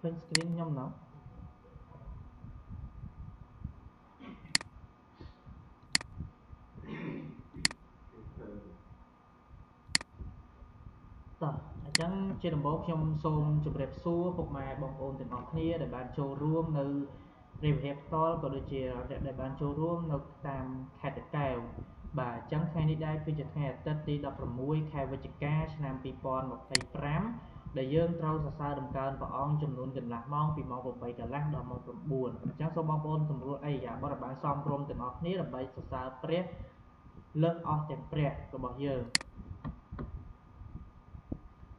ឃើញ screen ខ្ញុំណោះតោះអញ្ចឹងជាដំបូងខ្ញុំសូមជម្រាបសួរពុកម៉ែបងប្អូនទាំងអស់គ្នាដែលបានចូលរួមនៅព្រះវិហារផ្ទាល់ក៏ដូចជាអ្នកដែលបានចូលរួមនៅតាមខេត្តតាកែវបាទអញ្ចឹងថ្ងៃនេះដែរគឺជាថ្ងៃអាទិត្យទី16ខែវិច្ឆិកាឆ្នាំ2025ដែលយើងត្រូវសរសើរតម្កើងព្រះអង្គចំនួនកន្លះម៉ោងពីម៉ោង8កន្លះដល់ម៉ោង9អញ្ចឹងសូមបងប្អូនសម្រួលអីយ៉ាបរិបានសមរម្យទាំងអស់គ្នាដើម្បីសរសើរព្រះលើកអស់ទាំងព្រះរបស់យើង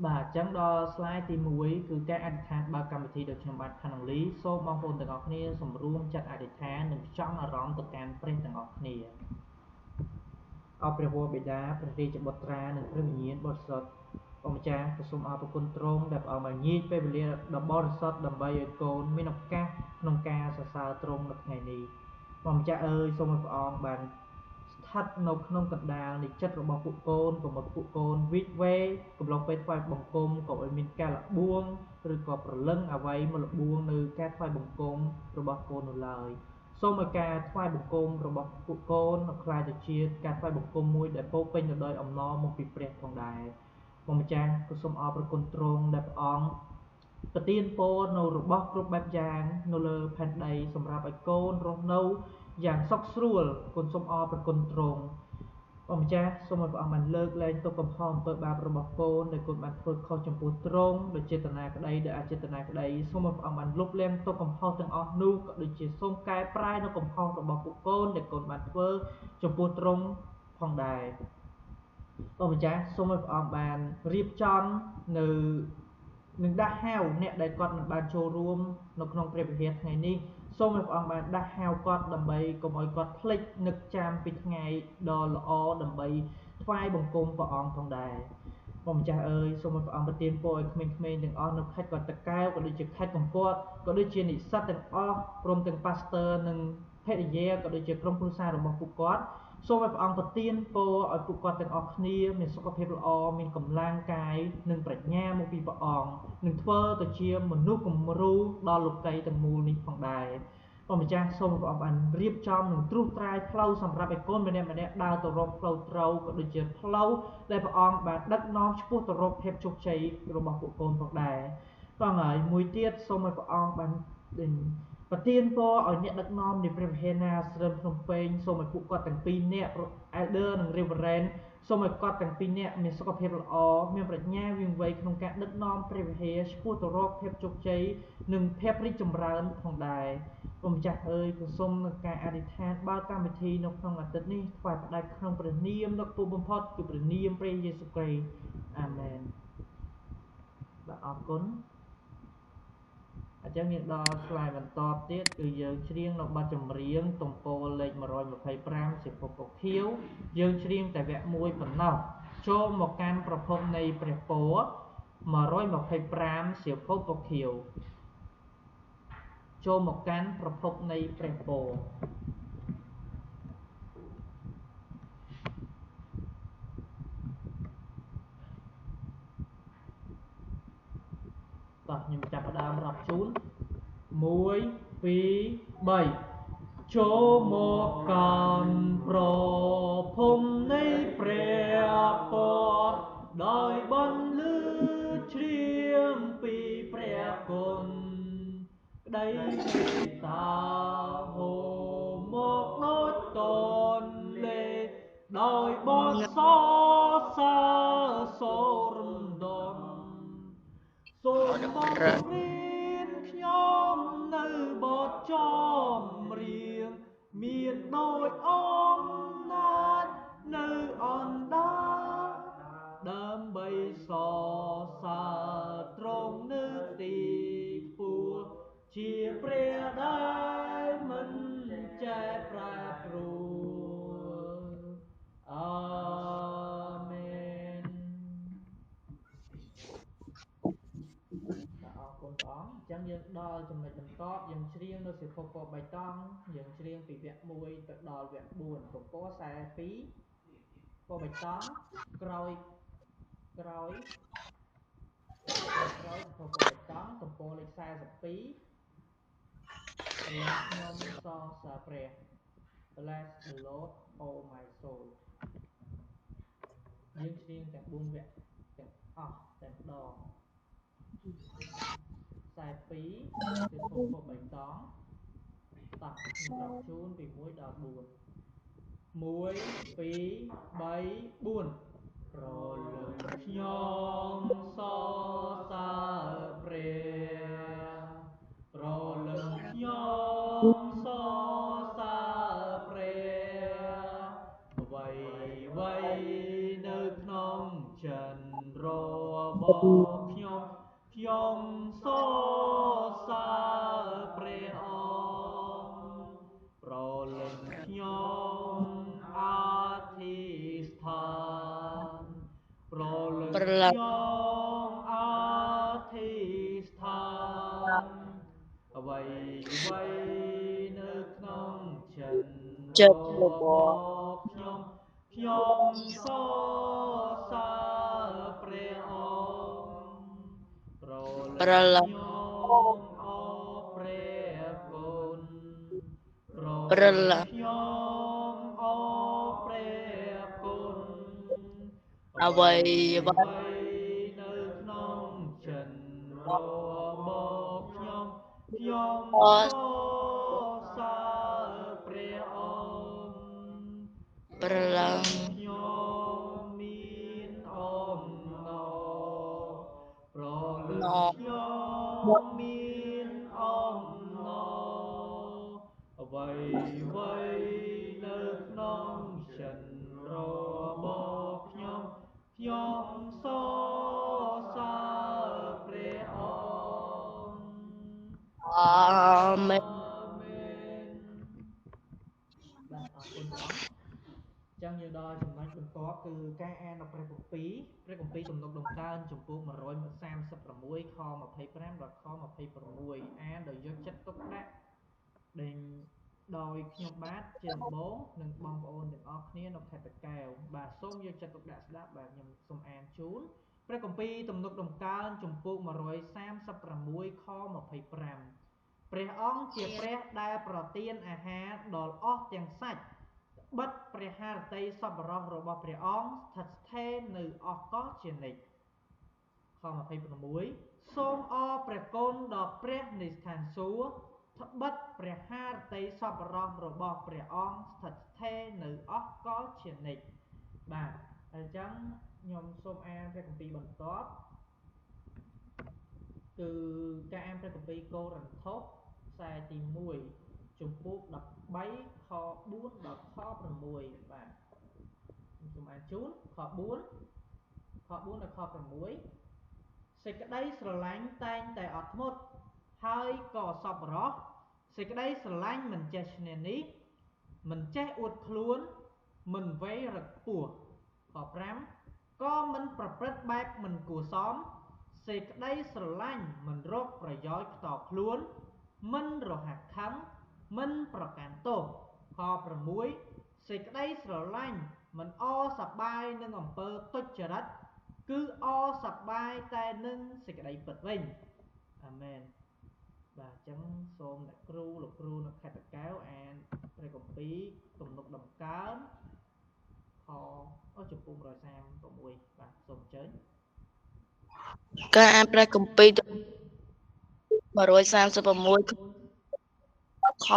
បាទអញ្ចឹងដល់ slide ទី1គឺការអធិដ្ឋានបើកកម្មវិធីដោយខ្ញុំបាទផាន់លីសូមបងប្អូនទាំងអស់គ្នាសម្រួមចាត់អធិដ្ឋាននិងផ្ចង់អារម្មណ៍ទៅកាន់ព្រះទាំងអស់គ្នាអរព្រះវរបិតាព្រះរាជបុត្រានិងព្រះវិញ្ញាណបរិសុទ្ធព្រះម្ចាស់សូមអរព្រគុណទ្រង់ដែលព្រះអង្គបានញែកពេលវេលាដ៏បរិសុទ្ធដើម្បីឲ្យកូនមានឱកាសក្នុងការសរសើរទ្រង់នៅថ្ងៃនេះព្រះម្ចាស់អើយសូមឲ្យព្រះអង្គបានស្ថិតនៅក្នុងកណ្ដាលនៃចិត្តរបស់ពួកកូនកុំឲ្យពួកកូនវិកវេកំឡុងពេលថ្វាយបង្គំកុំឲ្យមានការលបួងឬក៏ប្រលឹងអ្វីមកលបួងនៅការថ្វាយបង្គំរបស់កូននោះឡើយសូមឲ្យការថ្វាយបង្គំរបស់ពួកកូននៅខ្លាយទៅជាការថ្វាយបង្គំមួយដែលពោរពេញទៅដោយអំណរមកពីព្រះផងដែរព្រះម្ចាស់ក៏សូមអរព្រគុណទ្រង់ដែលព្រះអង្គប្រទានពរនៅរបស់គ្រប់បែបយ៉ាងនៅលើផែនដីសម្រាប់ឲ្យកូនរស់នៅយ៉ាងសុខស្រួលគុណសូមអរព្រគុណទ្រង់ព្រះម្ចាស់សូមឲ្យព្រះអង្គបានលើកលែងទុក្ខកំហុសអំពើបាបរបស់កូនដែលកូនបានធ្វើខុសចំពោះទ្រង់ដោយចេតនាក្តីដោយអចេតនាក្តីសូមឲ្យព្រះអង្គបានលុបលាងទុក្ខកំហុសទាំងអស់នោះក៏ដូចជាសូមកែប្រែនៅកំហុសរបស់ពួកកូនដែលកូនបានធ្វើចំពោះទ្រង់ផងដែរព្រះម្ចាស់សូមឲ្យព្រះអង្គបានរៀបចំនៅនឹងដាស់ហៅអ្នកដែលគាត់មិនបានចូលរួមនៅក្នុងព្រះវិហារថ្ងៃនេះសូមឲ្យព្រះអង្គបានដាស់ហៅគាត់ដើម្បីកុំឲ្យគាត់ភ្លេចនឹកចាំពីថ្ងៃដ៏ល្អដើម្បីថ្វាយបង្គំព្រះអង្គផងដែរព្រះម្ចាស់អើយសូមឲ្យព្រះអង្គប្រទានពរឲ្យក្មេងៗទាំងអស់នៅខេត្តកោះតាកែវក៏ដូចជាខេត្តកំពតក៏ដូចជានិស្សិតទាំងអស់ព្រមទាំង Pastor និងភរិយាក៏ដូចជាក្រុមគ្រួសាររបស់ពួកគាត់សូមឲ្យព្រះអង្គប្រទានពរឲ្យពួកគាត់ទាំងអស់គ្នាមានសុខភាពល្អមានកម្លាំងកាយនិងប្រាជ្ញាមកពីព្រះអង្គនឹងធ្វើទៅជាមនុស្សគំរូដល់លោកីទាំងមូលនេះផងដែរព្រះម្ចាស់សូមព្រះអង្គបានរៀបចំនិងត្រួសត្រាយផ្លូវសម្រាប់ឲ្យកូនម្នាក់ៗដើរទៅរកផ្លូវត្រូវក៏ដូចជាផ្លូវដែលព្រះអង្គបានដឹកនាំឆ្ពោះទៅរកភាពជោគជ័យរបស់ពួកកូនផងដែរផងហើយមួយទៀតសូមឲ្យព្រះអង្គបានប្រទានពរឲ្យអ្នកដឹកនាំនៃព្រះវិហារណាស្រីភ្នំពេញសូមឲ្យពួកគាត់ទាំងពីរនាក់ Elder និង Reverend សូមឲ្យគាត់ទាំងពីរនាក់មានសុខភាពល្អមានប្រាជ្ញាវាងវៃក្នុងការដឹកនាំព្រះវិហារឆ្ពោះទៅរកភាពជោគជ័យនិងភាពរីកចម្រើនផងដែរព្រះម្ចាស់អើយក៏សូមនឹងការអធិដ្ឋានបើកកម្មវិធីនៅក្នុងអាទិត្យនេះថ្វាយផ្ដាច់ក្នុងព្រះនាមដ៏ខ្ពស់បំផុតគឺព្រះនាមព្រះយេស៊ូវគ្រីស្ទអាមែនបាទអរគុណអញ្ចឹងយើងដល់ slide បន្តទៀតគឺយើងច្រៀងនៅបទចម្រៀងទំព័រលេខ125សៀវភៅពណ៌ខៀវយើងច្រៀងតែវគ្គ1ប៉ុណ្ណោះចូលមកកាន់ប្រភពនៃព្រះពរ125សៀវភៅពណ៌ខៀវចូលមកកាន់ប្រភពនៃព្រះពរតោះខ្ញុំចាប់ផ្ដើមរាប់ជូន1 2 3ចូលមកកាន់ប្រភពនៃព្រះពរដោយបន្លឺច្រៀងពីព្រះគុណក្តីមេត្តាហូរមកដូចតនលេដោយបទសរសើរសូររំដំសូមបង្រៀនខ្ញុំនៅបទចម្រៀងមានដូចអំណាចនៅអណ្ដាលដើម្បីសរសើរទ្រង់នៅទីខ្ពស់ជាព្រះដែលមិនចេះប្រែប្រួលអាមែនអរគុណព្រះអង្គអញ្ចឹងយើងដល់ចំណុចបន្តយើងច្រៀងនៅសៀវភៅពណ៌បៃតងយើងច្រៀងពីវគ្គ1ទៅដល់វគ្គ4ទំព័រ42ពណ៌បៃតងក្រោយ Trênក្រោយសំភពបៃតងទំព័រលេខ42ព្រលឹងខ្ញុំសរសើរព្រះ Bless the Lord oh my soul យើងច្រៀងទាំង4វគ្គទាំងអស់តែម្ដង42គឺភពបៃតងតោះខ្ញុំប្រាប់ជូនពី1ដល់4 1 2 3 4ប្រលឹងខ្ញុំសរសើរព្រះប្រលឹងខ្ញុំសរសើរព្រះអ្វីនៅក្នុងចិនរបស់ខ្ញុំសរសើរព្រះអង្គប្រលឹងខ្ញុំអធិស្ឋានប្រលឹងខ្ញុំអធិស្ឋានអ្វីនៅក្នុងចិត្តរបស់ខ្ញុំសរសើរព្រះអង្គប្រលឹងខ្ញុំអរព្រះគុណប្រលឹងខ្ញុំអរព្រះគុណអ្វីនៅក្នុងចិត្តរបស់ខ្ញុំសរសើរព្រះអង្គប្រលឹងខ្ញុំមានអំណរប្រលឹងខ្ញុំមានអំណរអ្វីនៅក្នុងចិត្តរបស់ខ្ញុំសរសើរព្រះអង្គអាមែនបាទអរគុណបងចឹងយើងដល់ចំណុចបន្ទាប់គឺការអាននៅព្រះគម្ពីរទំនុកដំកើងចំពោះ136ខ25ដល់ខ26អានដោយយកចិត្តទុកដាក់ដោយខ្ញុំបាទជាដំបូងនិងបងប្អូនទាំងអស់គ្នានៅខេត្តតាកែវបាទសូមយកចិត្តទុកដាក់ស្ដាប់បាទខ្ញុំសូមអានជូនព្រះគម្ពីរទំនុកដំកើងចំពោះ136ខ25ព្រះអង្គជាព្រះដែលប្រទានអាហារដល់អស់ទាំងសាច់បិទព្រះハរតីសប្បុរសរបស់ព្រះអង្គស្ថិតស្ថេរនៅអកលជានិច្ចខ26សូមអរព្រះគុណដល់ព្រះនៃស្ថានសួគ៌ត្បិតព្រះハរតីសប្បុរសរបស់ព្រះអង្គស្ថិតស្ថេរនៅអកលជានិច្ចបាទអញ្ចឹងខ្ញុំសូមអានព្រះគម្ពីរបន្ទាប់គឺការអានព្រះគម្ពីរកូរិនថូសខ្សែទី1ជំពូក13ខ4ដល់ខ6បាទខ្ញុំសូមអានជូនខ4ដល់ខ6សេចក្តីស្រឡាញ់តែងតែអត់ធ្មត់ហើយក៏សប្បុរសសេចក្តីស្រឡាញ់មិនចេះឈ្នានីសមិនចេះអួតខ្លួនមិនវេរឹកពោះខ5ក៏មិនប្រព្រឹត្តបែបមិនគួរសមសេចក្តីស្រឡាញ់មិនរកប្រយោជន៍ផ្ទាល់ខ្លួនមិនរហ័សខឹងមិនប្រកាន់ទោសខ6សេចក្តីស្រឡាញ់មិនអសប្បាយនឹងអំពើទុច្ចរិតគឺអសប្បាយតែនឹងសេចក្តីពិតវិញអាមែនបាទអញ្ចឹងសូមអ្នកគ្រូលោកគ្រូនៅខេត្តតាកែវអានព្រះគម្ពីរទំនុកដំកើងចំពោះ136បាទសូមអញ្ជើញការអានព្រះគម្ពីរ136ខ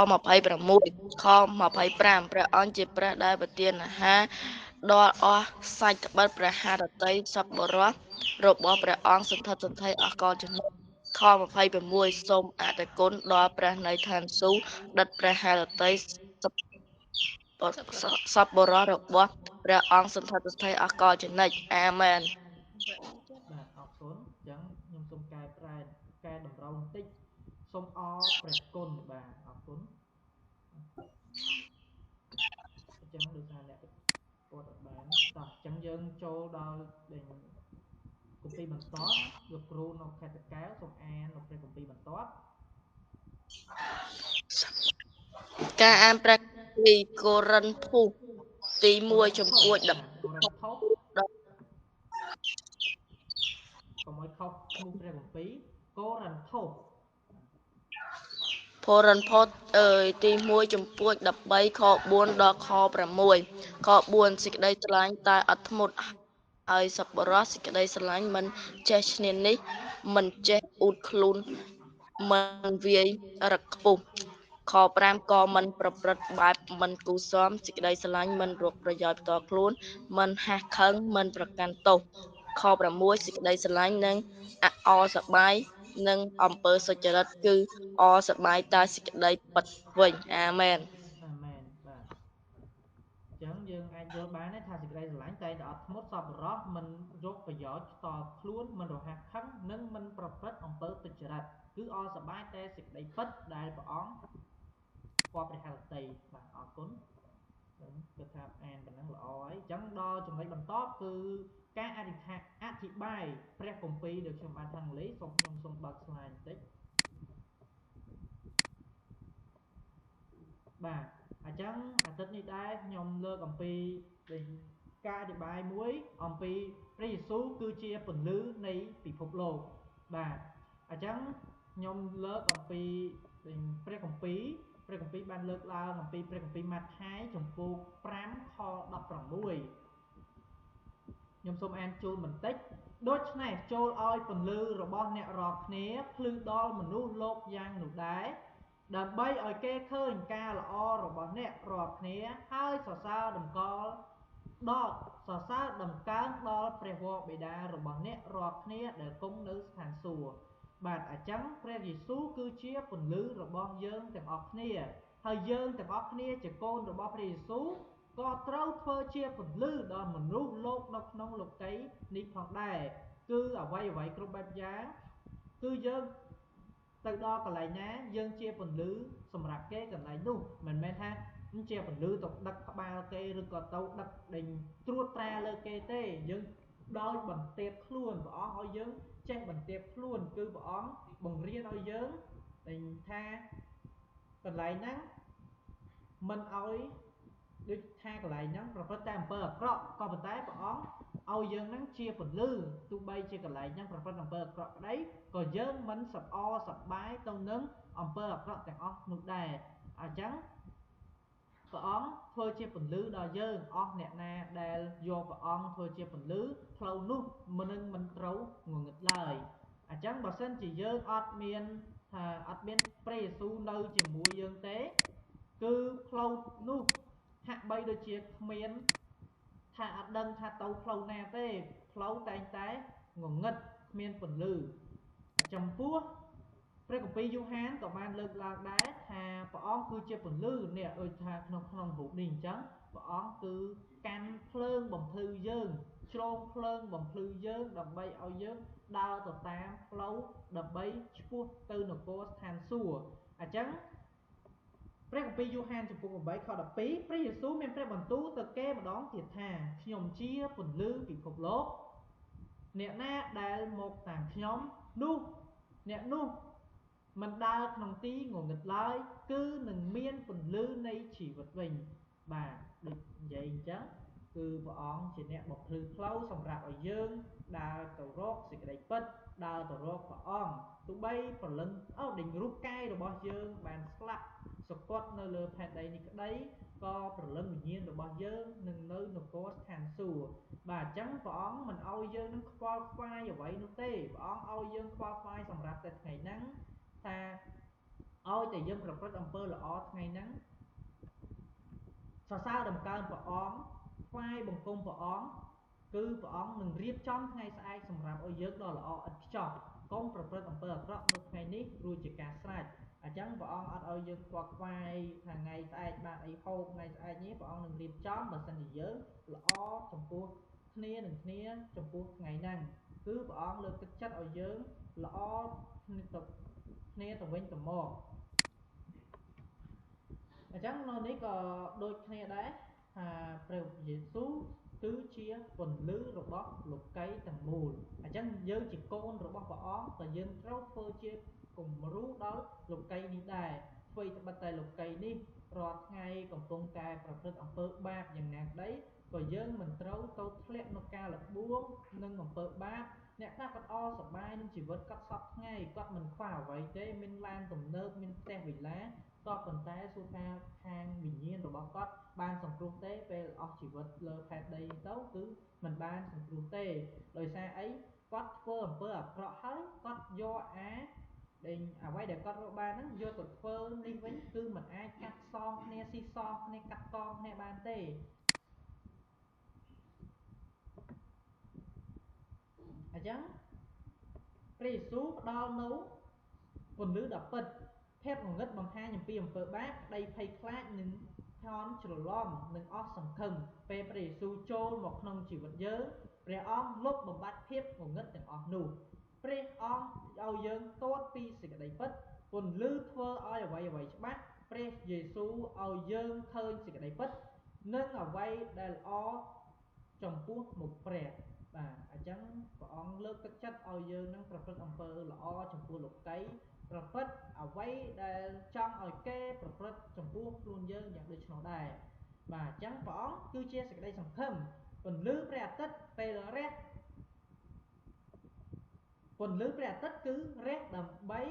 26ខ25ព្រះអង្គជាព្រះដែលប្រទានអាហារដល់អស់សាច់ត្បិតព្រះハរតីសប្បុរសរបស់ព្រះអង្គសន្ធិដ្ឋស្ថេរអកលជានិច្ចខ26សូមអរគុណដល់ព្រះនៃឋានសួគ៌ដិតព្រះハរតីសប្បុរសរបស់ព្រះអង្គសន្ធិដ្ឋស្ថេរអកលជានិច្ចអាមែនបាទអរគុណអញ្ចឹងខ្ញុំសូមកែតម្រូវបន្តិចសូមអរព្រះគុណបាទអរគុណអញ្ចឹងដោយសារអ្នកពតបានតោះអញ្ចឹងយើងចូលដល់គម្ពីរបន្ទាប់លោកគ្រូនៅខេត្តតាកែវសូមអាននៅព្រះគម្ពីរបន្ទាប់ការអានព្រះគម្ពីរកូរិនថូសទី1ចំពោះ10កូរិនថូសកុំឲ្យខុស ឈ្មោះព្រះគម្ពីរកូរិនថូស ផូរិនផុតទី1ចំពោះ13ខ4ដល់ខ6ខ4សេចក្តីស្រឡាញ់តែអត់ធ្មត់ហើយសប្បុរសសេចក្តីស្រឡាញ់មិនចេះឈ្នានីសមិនចេះអួតខ្លួនមិនវាយរឹកខ្ពស់ខ5ក៏មិនប្រព្រឹត្តបែបមិនគួរសមសេចក្តីស្រឡាញ់មិនរកប្រយោជន៍ផ្ទាល់ខ្លួនមិនហាស់ខឹងមិនប្រកាន់ទោសខ6សេចក្តីស្រឡាញ់និងអរសប្បាយនិងអំពើសុចរិតគឺអរសប្បាយតែសេចក្តីពិតវិញអាមែន អាមែនបាទអញ្ចឹងយើងអាចយល់បានថាសេចក្តីស្រឡាញ់តែងតែអត់ធ្មត់សប្បុរសមិនរកប្រយោជន៍ផ្ទាល់ខ្លួនមិនរហ័សខឹងនិងមិនប្រព្រឹត្តអំពើទុច្ចរិតគឺអរសប្បាយតែសេចក្តីពិតដែលព្រះអង្គពណ៌ព្រះハរតីបាទអរគុណខ្ញុំគិតថាអានប៉ុណ្ណឹងល្អហើយអញ្ចឹងដល់ចំណុចបន្តគឺការអធិប្បាយព្រះគម្ពីរដែលខ្ញុំបានខាងលេសូមខ្ញុំសូមបើក slide បន្តិចបាទអញ្ចឹងអាទិត្យនេះដែរខ្ញុំលើកអំពីការអធិប្បាយមួយអំពីព្រះយេស៊ូវគឺជាពន្លឺនៃពិភពលោកបាទអញ្ចឹងខ្ញុំលើកអំពីព្រះគម្ពីរបានលើកឡើងអំពីព្រះគម្ពីរម៉ាថាយចំពោះ5ខ16ខ្ញុំសូមអានជូនបន្តិចដូច្នេះចូលឲ្យពន្លឺរបស់អ្នករាល់គ្នាភ្លឺដល់មនុស្សលោកយ៉ាងនោះដែរដើម្បីឲ្យគេឃើញការល្អរបស់អ្នករាល់គ្នាហើយសរសើរតម្កើងដល់ព្រះវរបិតារបស់អ្នករាល់គ្នាដែលគង់នៅស្ថានសួគ៌បាទអញ្ចឹងព្រះយេស៊ូវគឺជាពន្លឺរបស់យើងទាំងអស់គ្នាហើយយើងទាំងអស់គ្នាជាកូនរបស់ព្រះយេស៊ូវក៏ត្រូវធ្វើជាពន្លឺដល់មនុស្សលោកនៅក្នុងលោកីយ៍នេះផងដែរគឺអ្វីគ្រប់បែបយ៉ាងគឺយើងទៅដល់កន្លែងណាយើងជាពន្លឺសម្រាប់គេកន្លែងនោះមិនមែនថាជាពន្លឺទៅដឹកក្បាលគេឬក៏ទៅដឹកដេញត្រួតត្រាលើគេទេយើងដោយបន្ទាបខ្លួនព្រះអង្គឲ្យយើងចេះបន្ទាបខ្លួនគឺព្រះអង្គបង្រៀនឲ្យយើងថាកន្លែងហ្នឹងមិនឲ្យដូចថាកន្លែងហ្នឹងប្រព្រឹត្តតែអំពើអាក្រក់ក៏ប៉ុន្តែព្រះអង្គឲ្យយើងហ្នឹងជាពន្លឺទោះបីជាកន្លែងហ្នឹងប្រព្រឹត្តអំពើអាក្រក់ក្តីក៏យើងមិនសប្អរសប្បាយទៅនឹងអំពើអាក្រក់ទាំងអស់នោះដែរអញ្ចឹងព្រះអង្គធ្វើជាពន្លឺដល់យើងអស់អ្នកណាដែលយកព្រះអង្គធ្វើជាពន្លឺផ្លូវនោះមិនត្រូវងងឹតឡើយអញ្ចឹងបើសិនជាយើងអត់មានព្រះយេស៊ូវនៅជាមួយយើងទេគឺផ្លូវនោះហាក់បីដូចជាគ្មានថាអត់ដឹងថាទៅផ្លូវណាទេផ្លូវតែងតែងងឹតគ្មានពន្លឺចំពោះព្រះគម្ពីរយូហានក៏បានលើកឡើងដែរថាព្រះអង្គគឺជាពន្លឺនេះដូចថាក្នុងរូបនេះអញ្ចឹងព្រះអង្គគឺកាន់ភ្លើងបំភ្លឺយើងជ្រងភ្លើងបំភ្លឺយើងដើម្បីឲ្យយើងដើរទៅតាមផ្លូវដើម្បីឆ្ពោះទៅនគរស្ថានសួគ៌អញ្ចឹងព្រះគម្ពីរយូហានចំពោះ8ខ12ព្រះយេស៊ូវមានព្រះបន្ទូលទៅគេម្ដងទៀតថាខ្ញុំជាពន្លឺពិភពលោកអ្នកណាដែលមកតាមខ្ញុំអ្នកនោះមិនដើរក្នុងទីងងឹតឡើយគឺនឹងមានពន្លឺនៃជីវិតវិញបាទដូចនិយាយអញ្ចឹងគឺព្រះអង្គជាអ្នកបំភ្លឺផ្លូវសម្រាប់ឲ្យយើងដើរទៅរកសេចក្តីពិតដើរទៅរកព្រះអង្គទោះបីព្រលឹងដេញរូបកាយរបស់យើងបានស្លាប់សកត់នៅលើផែនដីនេះក្តីក៏ព្រលឹងវិញ្ញាណរបស់យើងនឹងនៅនគរស្ថានសួគ៌បាទអញ្ចឹងព្រះអង្គមិនឲ្យយើងនឹងខ្វល់ខ្វាយអ្វីនោះទេព្រះអង្គឲ្យយើងខ្វល់ខ្វាយសម្រាប់តែថ្ងៃហ្នឹងថាឲ្យតែយើងប្រព្រឹត្តអំពើល្អថ្ងៃហ្នឹងសរសើរតម្កើងព្រះអង្គថ្វាយបង្គំព្រះអង្គគឺព្រះអង្គនឹងរៀបចំថ្ងៃស្អែកសម្រាប់ឲ្យយើងដ៏ល្អឥតខ្ចោះកុំប្រព្រឹត្តអំពើអាក្រក់នៅថ្ងៃនេះរួចជាការស្រេចអញ្ចឹងព្រះអង្គអត់ឲ្យយើងខ្វល់ខ្វាយថាថ្ងៃស្អែកបានអីហូបថ្ងៃស្អែកនេះព្រះអង្គនឹងរៀបចំបើសិនជាយើងល្អចំពោះគ្នានឹងគ្នាចំពោះថ្ងៃហ្នឹងគឺព្រះអង្គលើកទឹកចិត្តឲ្យយើងល្អគ្នាទៅវិញទៅមកអញ្ចឹងនៅនេះក៏ដូចគ្នាដែរថាព្រះយេស៊ូវគឺជាពន្លឺរបស់លោកីយ៍ទាំងមូលអញ្ចឹងយើងជាកូនរបស់ព្រះអង្គក៏យើងត្រូវធ្វើជាគំរូដល់លោកីយ៍នេះដែរអ្វីត្បិតតែលោកីយ៍នេះរាល់ថ្ងៃកំពុងតែប្រព្រឹត្តអំពើបាបយ៉ាងណាក្តីក៏យើងមិនត្រូវទៅធ្លាក់នៅការលបួងនឹងអំពើបាប អ្នកខ្លះគាត់អសប្បាយនឹងជីវិតគាត់សពថ្ងៃគាត់មិនខ្វះអ្វីទេមានឡានទំនើបមានផ្ទះវិឡាក៏ប៉ុន្តែសួរថាខាងវិញ្ញាណរបស់គាត់បានសង្គ្រោះទេពេលអស់ជីវិតលើផែនដីទៅគឺមិនបានសង្គ្រោះទេដោយសារអីគាត់ធ្វើអំពើអាក្រក់ហើយគាត់យកដែលអ្វីដែលគាត់រកបានហ្នឹងយកទៅធ្វើនេះវិញគឺមិនអាចកាត់សងគ្នាស៊ីសងគ្នាកាត់កងគ្នាបានទេអញ្ចឹងព្រះយេស៊ូវផ្ដល់នូវពន្លឺដ៏ពិតភាពងងឹតបង្ហាញអំពីអំពើបាបក្តីភ័យខ្លាចនិងថន់ច្រឡំនិងអស់សង្ឃឹមពេលព្រះយេស៊ូវចូលមកក្នុងជីវិតយើងព្រះអង្គលុបបំបាត់ភាពងងឹតទាំងអស់នោះព្រះអង្គឲ្យយើងទាត់ពីសេចក្តីពិតពន្លឺធ្វើឲ្យអ្វីច្បាស់ព្រះយេស៊ូវឲ្យយើងឃើញសេចក្តីពិតនិងអ្វីដែលល្អចំពោះមុខព្រះបាទអញ្ចឹងព្រះអង្គលើកទឹកចិត្តឲ្យយើងនឹងប្រព្រឹត្តអំពើល្អចំពោះលោកីប្រព្រឹត្តអ្វីដែលចង់ឲ្យគេប្រព្រឹត្តចំពោះខ្លួនយើងយ៉ាងដូចនោះដែរបាទអញ្ចឹងព្រះអង្គគឺជាសេចក្តីសង្ឃឹមពន្លឺព្រះអាទិត្យពេលរះពន្លឺព្រះអាទិត្យគឺរះដើម្បី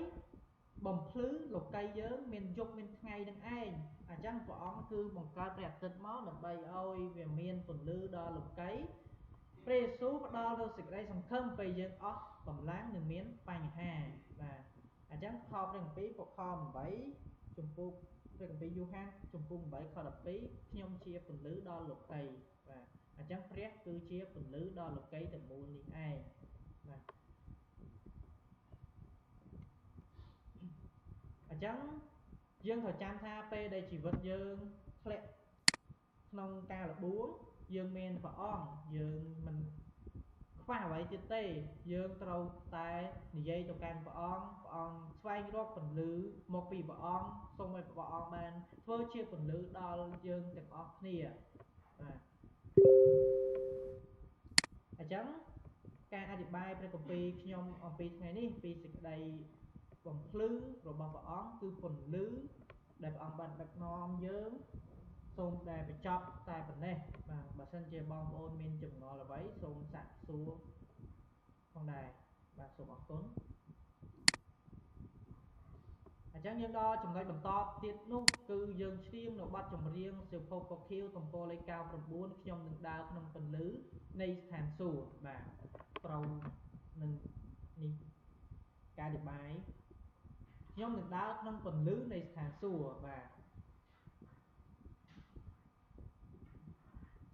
បំភ្លឺលោកីយើងមានយប់មានថ្ងៃនឹងឯងអញ្ចឹងព្រះអង្គគឺបង្កើតព្រះអាទិត្យមកដើម្បីឲ្យវាមានពន្លឺដល់លោកីព្រះយេស៊ូវផ្ដល់នូវសេចក្តីសង្ឃឹមពេលយើងអស់កម្លាំងនិងមានបញ្ហាបាទអញ្ចឹងខព្រះគម្ពីរពុកខ8ជំពូកព្រះគម្ពីរយូហានជំពូក8ខ12ខ្ញុំជាពន្លឺដល់លោកីបាទអញ្ចឹងព្រះគឺជាពន្លឺដល់លោកីទាំងមូលនេះឯងបាទអញ្ចឹងយើងត្រូវចាំថាពេលដែលជីវិតយើងធ្លាក់ក្នុងការលបួងយើងមានព្រះអង្គយើងមិនខ្វះអ្វីទៀតទេយើងត្រូវតែនិយាយទៅកាន់ព្រះអង្គស្វែងរកពន្លឺមកពីព្រះអង្គសូមឲ្យព្រះអង្គបានធ្វើជាពន្លឺដល់យើងទាំងអស់គ្នាបាទអញ្ចឹងការអធិប្បាយព្រះគម្ពីរខ្ញុំអំពីថ្ងៃនេះពីសេចក្តីបំភ្លឺរបស់ព្រះអង្គគឺពន្លឺដែលព្រះអង្គបានដឹកនាំយើងសូមតែបញ្ចប់តែប៉ុណ្ណេះបាទបើសិនជាបងប្អូនមានចម្ងល់អ្វីសូមសាកសួរផងដែរបាទសូមអរគុណអញ្ចឹងយើងដល់ចំណុចបន្តទៀតនោះគឺយើងច្រៀងនៅបទចម្រៀងសៀវភៅពខៀវទំព័រលេខ99ខ្ញុំនឹងដើរក្នុងពន្លឺនៃស្ថានសួគ៌បាទត្រូវនឹងនេះការអធិប្បាយខ្ញុំនឹងដើរក្នុងពន្លឺនៃស្ថានសួគ៌បាទ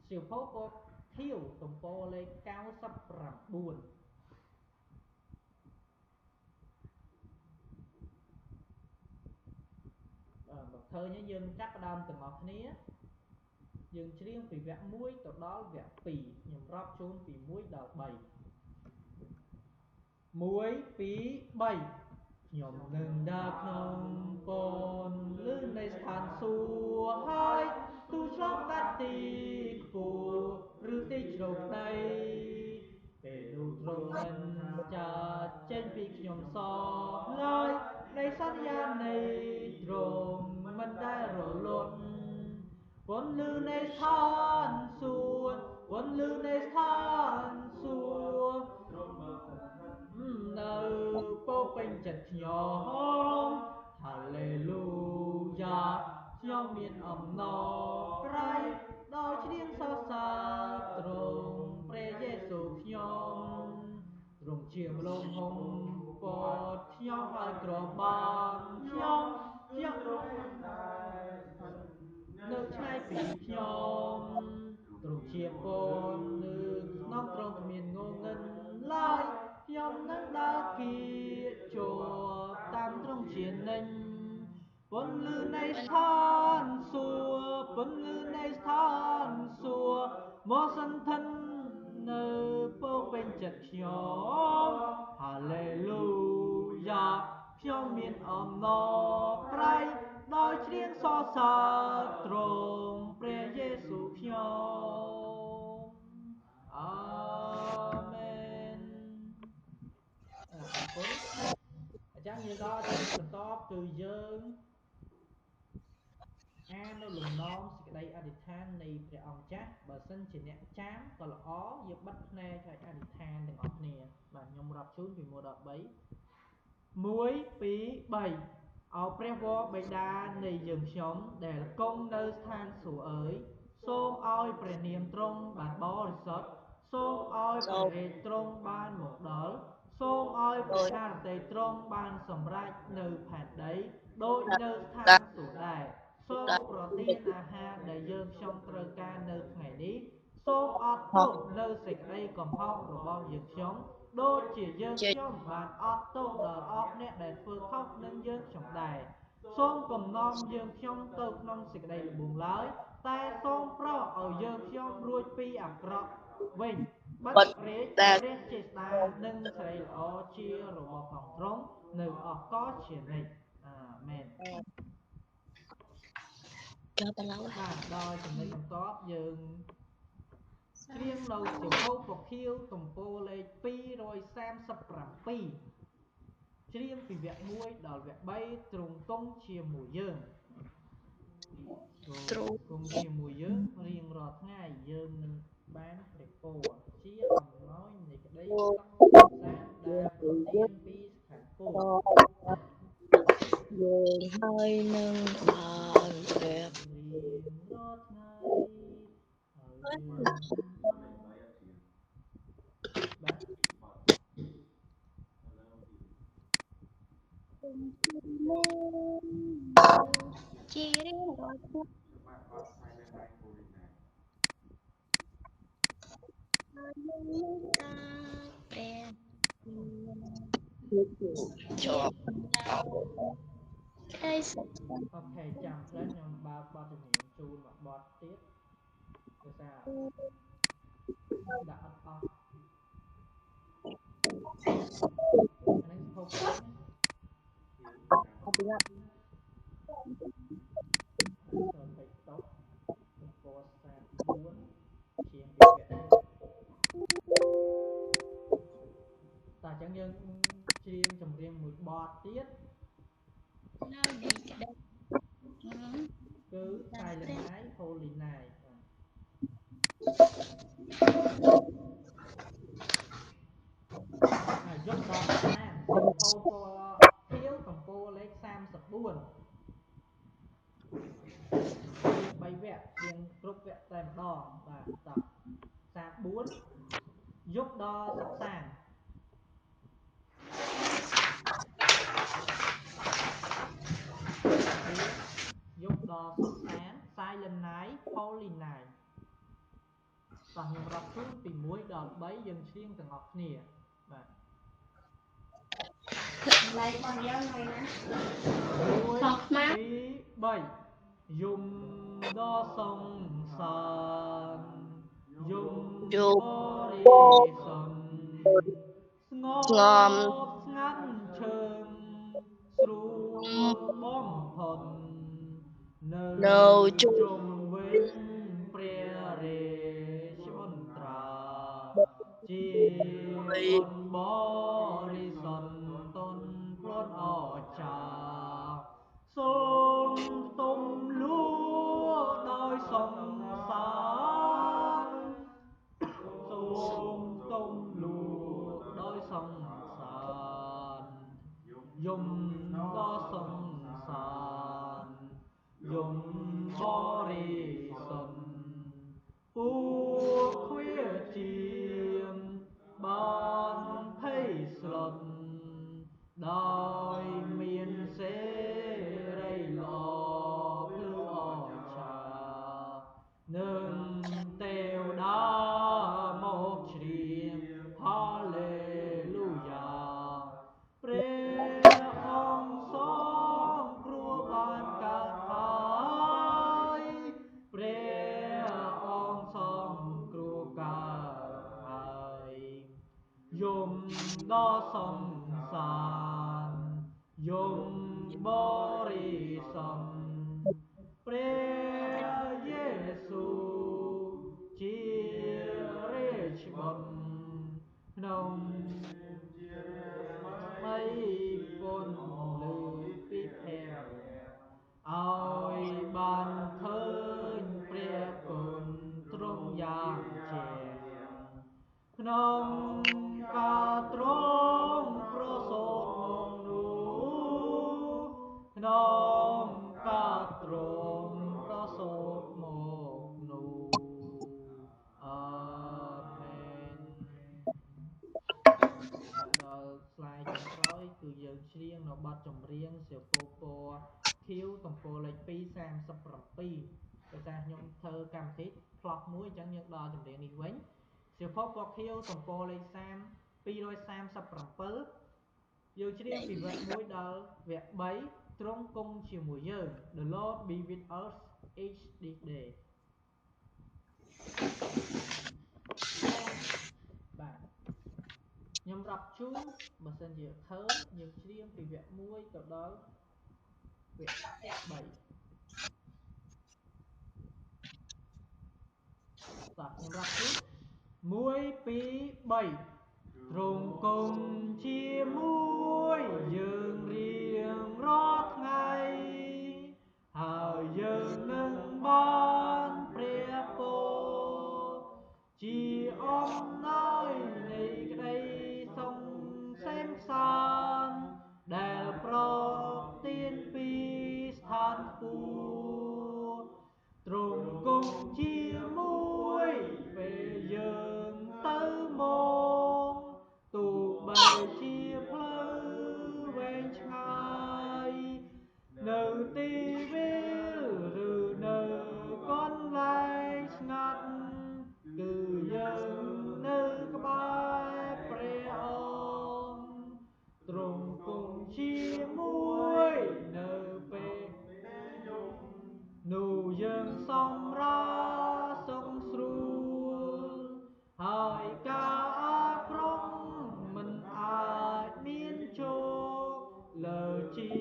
សៀវភៅពខៀវទំព័រលេខ99បើឃើញយើងចាប់ផ្ដើមទាំងអស់គ្នាយើងច្រៀងពីវគ្គ1ទៅដល់វគ្គ2ខ្ញុំរាប់ជូនពី1ដល់3 1 2 3ខ្ញុំនឹងដើរក្នុងពន្លឺនៃស្ថានសួគ៌ហើយទូឆ្លងកាត់ទីខ្ពស់ឬទីជ្រៅក្តីពេលនោះទ្រង់មិនចាត់ចេញពីខ្ញុំសោះឡើយនៃសន្យានៃទ្រង់មិនដែលរលត់ពន្លឺនៃស្ថានសួគ៌ពន្លឺនៃស្ថានសួគ៌នៅពោពេញចិត្តខ្ញុំហាឡេលូយ៉ាខ្ញុំមានអំណរក្រៃដោយច្រៀងសរសើរទ្រង់ព្រះយេស៊ូវខ្ញុំទ្រង់ជាម្លងហុំពតខ្ញុំឲ្យក្របានខ្ញុំទ្រង់មិនដែលនៅឆ្ងាយពីខ្ញុំទ្រង់ជាពន្លឺក្នុងទ្រង់គ្មានងងឹតឡើយខ្ញុំនឹងដើរគៀកជាប់តាមទ្រង់ជានិញពន្លឺនៃស្ថានសួគ៌ពន្លឺនៃស្ថានសួគ៌មកសន្ធិននៅពោពេញចិត្តខ្ញុំហាឡេលូយ៉ាខ្ញុំមានអំណរក្រៃដោយច្រៀងសរសើរទ្រង់ព្រះយេស៊ូវខ្ញុំអាមែនអរគុណអញ្ចឹងយើងដល់ចំណុចបន្តគឺយើងអាននៅលំនាំសេច ក្តីអធិដ្ឋាននៃព្រះអង្គចាស់បើសិនជាអ្នកចាមក៏ល្អយើងបិទភ្នែកហើយអធិដ្ឋានទាំងអស់គ្នាបាទខ្ញុំរាប់ជូនពី1ដល់3 1 2 3អោព្រះវរបិតានៃយើងខ្ញុំដែលគង់នៅស្ថានសួគ៌អើយសូមឲ្យព្រះនាមទ្រង់បានបរិសុទ្ធសូមឲ្យព្រះរាជទ្រង់បានមកដល់សូមឲ្យព្រះハរតីទ្រង់បានសម្រេចនៅផែនដីដូចនៅស្ថានសួគ៌ដែរសូមប្រទានអាហារដែលយើងខ្ញុំត្រូវការនៅថ្ងៃនេះសូមអត់ទោសនៅសេចក្តីកំហុសរបស់យើងខ្ញុំដូចជាយើងខ្ញុំបានអត់ទោសដល់អស់អ្នកដែលធ្វើខុសនឹងយើងខ្ញុំដែរសូមកំណំយើងខ្ញុំទៅក្នុងសេចក្តីល្បួងឡើយតែសូមប្រោសឲ្យយើងខ្ញុំរួចពីអាក្រក់វិញបិទរាជព្រះចេស្តានិងសេរីល្អជារបស់ផងទ្រង់នៅអស់កលជានិច្ចអាមែនចូលទៅឡើយបាទដល់ចំណុចបន្ទាប់យើងច្រៀងនៅសៀវភៅពខៀវទំព័រលេខ237ច្រៀងពីវគ្គ1ដល់វគ្គ3ទ្រង់ទង់ជាមួយយើងទ្រង់ជាមួយយើងរៀងរាល់ថ្ងៃយើងនឹងបានព្រះពរជាអំណោយនៃក្តីសុខសាន្តដែលប្រទានពីស្ថានពរយើងហើយនឹងបានព្រះរៀងរាល់ថ្ងៃហើយបាទជារៀងរាល់ថ្ងៃជាប់អូខេចាំផ្លែខ្ញុំបើកបទចម្រៀងជូនមួយបទទៀតគឺថាដាក់អត់អស់អានេះហូបពេញអត់ទៀតចូលពេកតោទំព័រ44ជាងពីវគ្គតើអញ្ចឹងយើងច្រៀងចម្រៀងមួយបទទៀតនៅនេះក្តីគឺ Silent Night Holy Night យកដល់តាមសៀវភៅពណ៌ខៀវទំព័រលេខ34ជា3វគ្គជាងគ្រប់វគ្គតែម្ដងបាទតោះ34យកដល់សិក្សាយកដល់សិក្សា Silent Night Holy Night តោះខ្ញុំរាប់ជូនពី1ដល់3យើងច្រៀងទាំងអស់គ្នាបាទឡាយបងយើងហើយណា1 2 3យំដ៏សង្សារយំបរិសុទ្ធស្ងប់ស្ងាត់ឈឹងស្រួលបំផុតនៅជុំវិញព្រះរាជមន្ត្រាជាបុណ្យបរិសុទ្ធតនព្រាត់អស្ចារ្យសូមទុំលួដោយសង្សារសូមទុំលួដោយសង្សារយំដល់សង្សារយំបរិសុទ្ធពួកឃ្វាជាបានភ័យស្លន់ដោយមានសេរីល្អភ្លឺអស្ចារ្យនឹងទេវតាមកច្រៀង Hallelujah ព្រះអង្គសង្គ្រោះបានកើតហើយព្រះអង្គសង្គ្រោះកើតហើយយំដល់សង្សារយំបរិសុទ្ធព្រះយេស៊ូវជារាជបុត្រក្នុងថ្មីពន់លើពីភពឲ្យបានឃើញ បទចម្រៀងសៀវភៅពណ៌ខៀវទំព័រលេខ237ដោយសារខ្ញុំធ្វើកម្មវិធីផ្លោះមួយអញ្ចឹងយើងដល់ចម្រៀងនេះវិញសៀវភៅពណ៌ខៀវទំព័រលេខ237យើងច្រៀងពីវគ្គ1ដល់វគ្គ3ទ្រង់គង់ជាមួយយើង The Lord be with us each this day បាទខ្ញុំរាប់ជូនបើសិនជាឃើញយើងច្រៀងពីវគ្គ1ទៅដល់វគ្គ3បាទខ្ញុំរាប់ជូន1 2 3ទ្រង់គង់ជាមួយយើងរៀងរាល់ថ្ងៃហើយយើងនឹងបានព្រះពរជាអំណោយនៃក្តីសុខសេមសាន្តដែលប្រទានពីស្ថានខ្ពស់ទ្រង់គង់ជាមួយពេលយើងទៅមកទោះបីជាផ្លូវវែងឆ្ងាយនៅទីវាលឬនៅកន្លែងស្ងាត់គឺយើងនៅក្បែរព្រះអង្គទ្រង់គង់ជាមួយនៅពេលនោះយើងសម្រាសុខស្រួលហើយការអាក្រក់មិនអាចមានជោគលើជី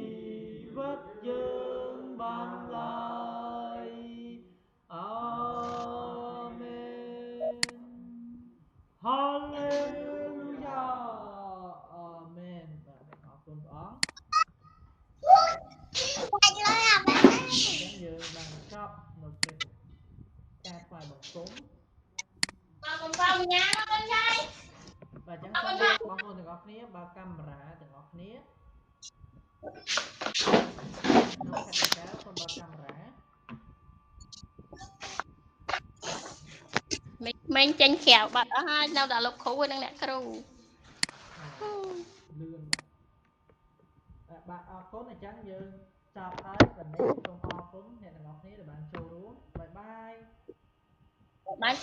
វិតយើងបានឡើយអាមែនហាឡេលូយ៉ាអាមែនបាទអរគុណព្រះអង្គយើងបានចប់នៅព្រះការថ្វាយបង្គំបាទអញ្ចឹងសូមបងប្អូនទាំងអស់គ្នាបើកាមេរ៉ាទាំងអស់គ្នាក្នុងខេត្តតាកែវសូមបើកាមេរ៉ាមិញចេញក្រៅបាត់អស់ហើយនៅតែលោកគ្រូនិងអ្នកគ្រូលឿនបាទអរគុណអញ្ចឹងយើងចាប់ហើយวันនេះសូមអរគុណអ្នកទាំងអស់គ្នាដែលបានចូលរួមបាយបាយបាយ